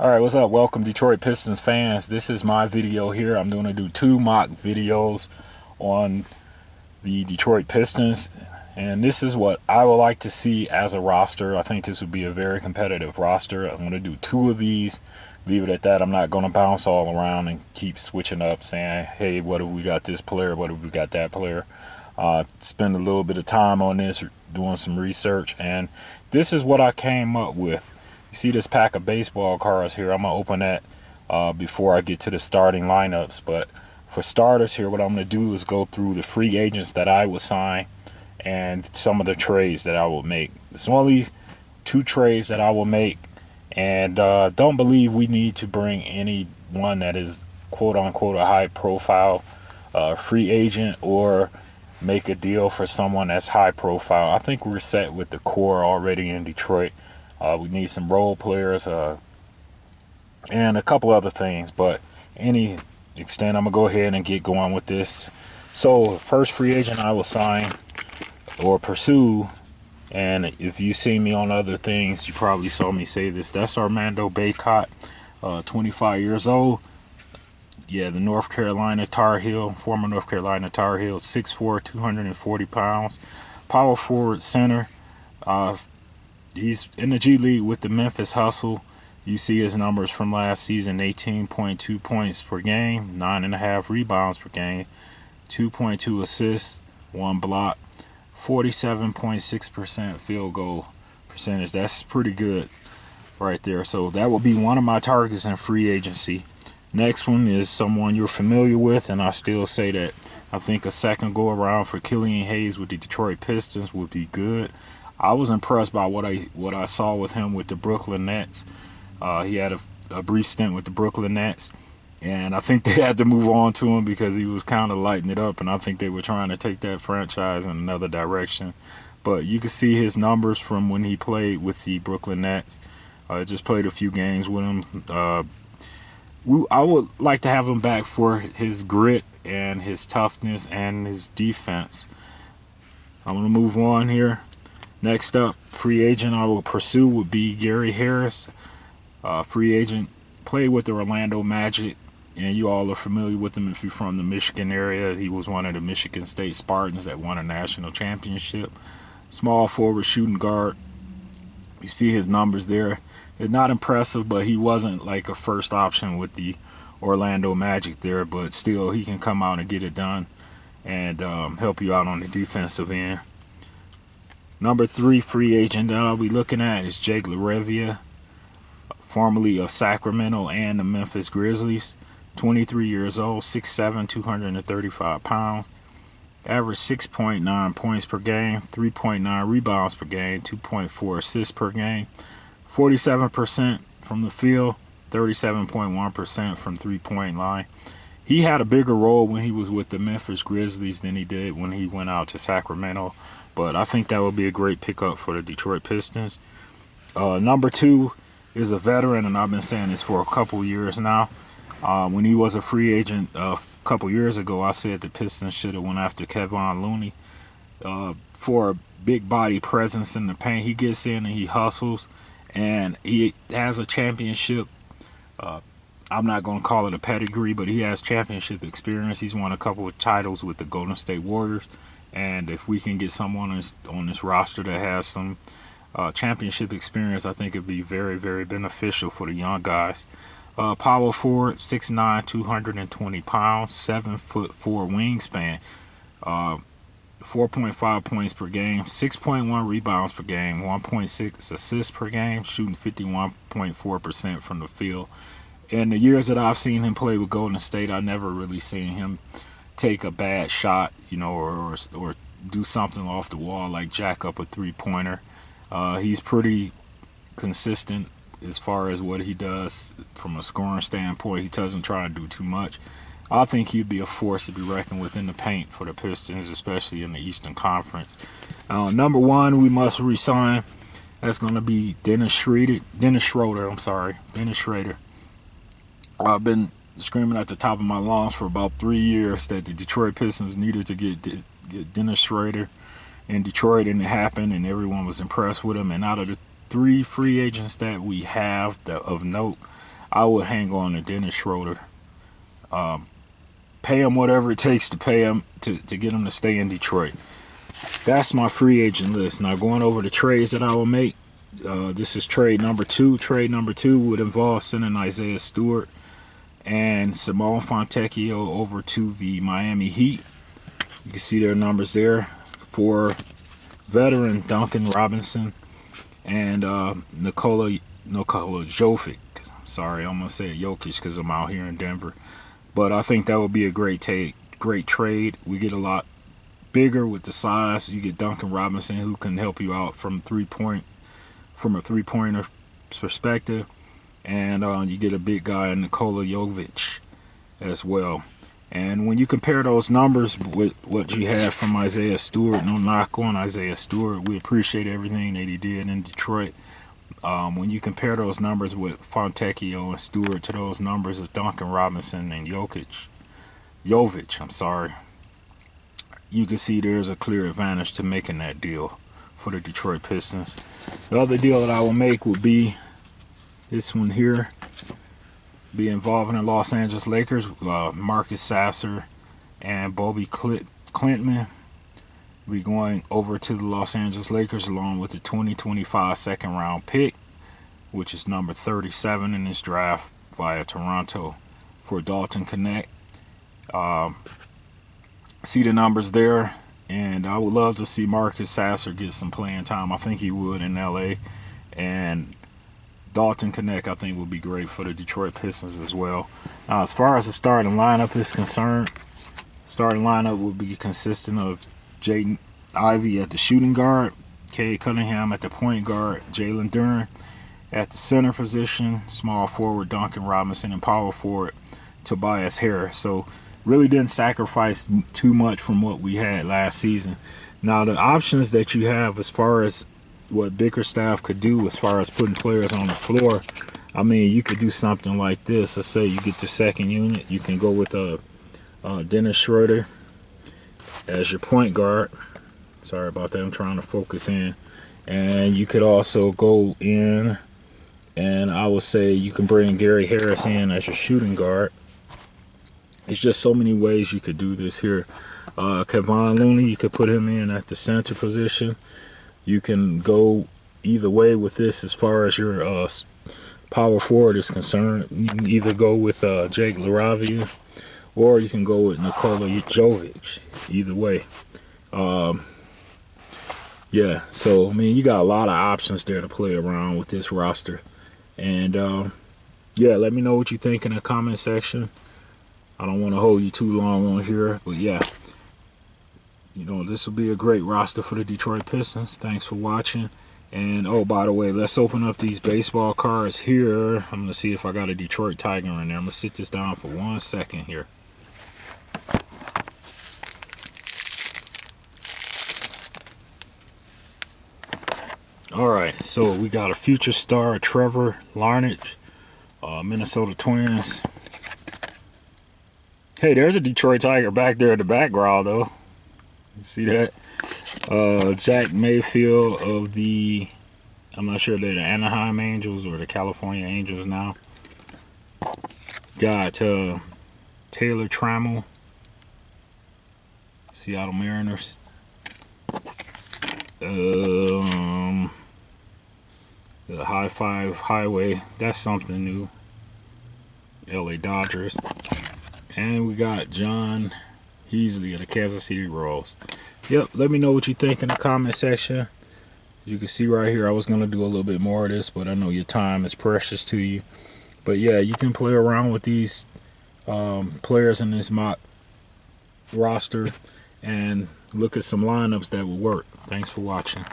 Alright, what's up? Welcome, Detroit Pistons fans. This is my video here. I'm going to do 2 mock videos on the Detroit Pistons. And this is what I would like to see as a roster. I think this would be a very competitive roster. I'm going to do 2 of these. Leave it at that. I'm not going to bounce all around and keep switching up saying, hey, what if we got this player? What if we got that player? Spend a little bit of time on this, doing some research. And this is what I came up with. You see this pack of baseball cards here. I'm going to open that before I get to the starting lineups. But for starters here, what I'm going to do is go through the free agents that I will sign and some of the trades that I will make. There's only 2 trades that I will make. And don't believe we need to bring anyone that is quote-unquote a high-profile free agent or make a deal for someone that's high-profile. I think we're set with the core already in Detroit. We need some role players and a couple other things. But any extent, I'm going to go ahead and get going with this. So first free agent I will sign or pursue, and if you see me on other things, you probably saw me say this. That's Armando Bacot, 25 years old. Yeah, the North Carolina Tar Heel, former North Carolina Tar Heel, 6'4", 240 pounds. Power forward center. He's in the G League with the Memphis Hustle. You see his numbers from last season: 18.2 points per game, 9.5 rebounds per game, 2.2 assists, 1 block, 47.6% field goal percentage. That's pretty good right there. So that will be one of my targets in free agency. Next one is someone you're familiar with, and I still say that I think a second go around for Killian Hayes with the Detroit Pistons would be good. I was impressed by what I saw with him with the Brooklyn Nets. He had a brief stint with the Brooklyn Nets, and I think they had to move on to him because he was kind of lighting it up, and I think they were trying to take that franchise in another direction. But you can see his numbers from when he played with the Brooklyn Nets. Just played a few games with him. I would like to have him back for his grit and his toughness and his defense. I'm going to move on here. Next up, free agent I will pursue would be Gary Harris. Free agent, played with the Orlando Magic, and you all are familiar with him if you're from the Michigan area. He was one of the Michigan State Spartans that won a national championship. Small forward, shooting guard. You see his numbers there. It's not impressive, but he wasn't like a first option with the Orlando Magic there, but still he can come out and get it done and help you out on the defensive end. Number 3 free agent that I'll be looking at is Jake LaRavia, formerly of Sacramento and the Memphis Grizzlies. 23 years old, 6'7", 235 pounds. Average 6.9 points per game, 3.9 rebounds per game, 2.4 assists per game. 47% from the field, 37.1% from three-point line. He had a bigger role when he was with the Memphis Grizzlies than he did when he went out to Sacramento. But I think that would be a great pickup for the Detroit Pistons. Number 2 is a veteran, and I've been saying this for a couple years now. When he was a free agent a couple years ago, I said the Pistons should have went after Kevon Looney for a big body presence in the paint. He gets in and he hustles, and he has a championship. I'm not going to call it a pedigree, but he has championship experience. He's won a couple of titles with the Golden State Warriors. And if we can get someone on this roster that has some championship experience, I think it'd be very, very beneficial for the young guys. Power forward, 6'9", 220 pounds, 7'4" wingspan, 4.5 points per game, 6.1 rebounds per game, 1.6 assists per game, shooting 51.4% from the field. In the years that I've seen him play with Golden State, I never really seen him take a bad shot, or do something off the wall like jack up a three-pointer. He's pretty consistent as far as what he does from a scoring standpoint. He doesn't try to do too much. I think he'd be a force to be reckoned with in the paint for the Pistons, especially in the Eastern Conference. Number 1, we must resign. That's going to be Dennis Schroeder. I've been screaming at the top of my lungs for about 3 years that the Detroit Pistons needed to get Dennis Schroeder in Detroit, and it happened, and everyone was impressed with him. And out of the 3 free agents that we have of note, I would hang on to Dennis Schroeder. Pay him whatever it takes to pay him to get him to stay in Detroit. That's my free agent list. Now going over the trades that I will make. This is trade number 2. Trade number 2 would involve sending Isaiah Stewart and Simone Fontecchio over to the Miami Heat. You can see their numbers there for veteran Duncan Robinson and Nikola Jovic. Sorry, I'm going to say Jokic because I'm out here in Denver. But I think that would be a great trade. We get a lot bigger with the size. You get Duncan Robinson, who can help you out from a three-pointer perspective. And you get a big guy, Nikola Jovic, as well. And when you compare those numbers with what you have from Isaiah Stewart, no knock on Isaiah Stewart, we appreciate everything that he did in Detroit. When you compare those numbers with Fontecchio and Stewart to those numbers of Duncan Robinson and Jovic, you can see there's a clear advantage to making that deal for the Detroit Pistons. The other deal that I will make would be this one here, be involving the Los Angeles Lakers, Marcus Sasser and Bobby Clintman. Be going over to the Los Angeles Lakers along with the 2025 second round pick, which is number 37 in this draft via Toronto for Dalton Connect. See the numbers there, and I would love to see Marcus Sasser get some playing time. I think he would in LA, and Dalton Connect I think would be great for the Detroit Pistons as well. Now, as far as the starting lineup is concerned, starting lineup will be consistent of Jaden Ivey at the shooting guard, Cade Cunningham at the point guard, Jalen Duren at the center position, small forward Duncan Robinson, and power forward Tobias Harris. So really didn't sacrifice too much from what we had last season. Now the options that you have as far as what Bickerstaff could do as far as putting players on the floor, I mean, you could do something like this. Let's say you get the second unit, you can go with Dennis Schroeder as your point guard. Sorry about that, I'm trying to focus in. And you could also go in, and I would say you can bring Gary Harris in as your shooting guard. It's just so many ways you could do this here. Kevon Looney, you could put him in at the center position. You can go either way with this as far as your power forward is concerned. You can either go with Jake LaRavia, or you can go with Nikola Jovic. Either way. Yeah, so, I mean, you got a lot of options there to play around with this roster. And, yeah, let me know what you think in the comment section. I don't want to hold you too long on here, but yeah, you know, this will be a great roster for the Detroit Pistons. Thanks for watching. And, oh, by the way, let's open up these baseball cards here. I'm going to see if I got a Detroit Tiger in there. I'm going to sit this down for 1 second here. All right, so we got a future star, Trevor Larnach, Minnesota Twins. Hey, there's a Detroit Tiger back there in the background, though. You see that? Jack Mayfield of the, I'm not sure if they're the Anaheim Angels or the California Angels now. Got Taylor Trammell, Seattle Mariners. The High Five Highway, that's something new. LA Dodgers. And we got John Heasley of the Kansas City Royals. Yep, let me know what you think in the comment section. You can see right here, I was going to do a little bit more of this, but I know your time is precious to you. But yeah, you can play around with these players in this mock roster and look at some lineups that will work. Thanks for watching.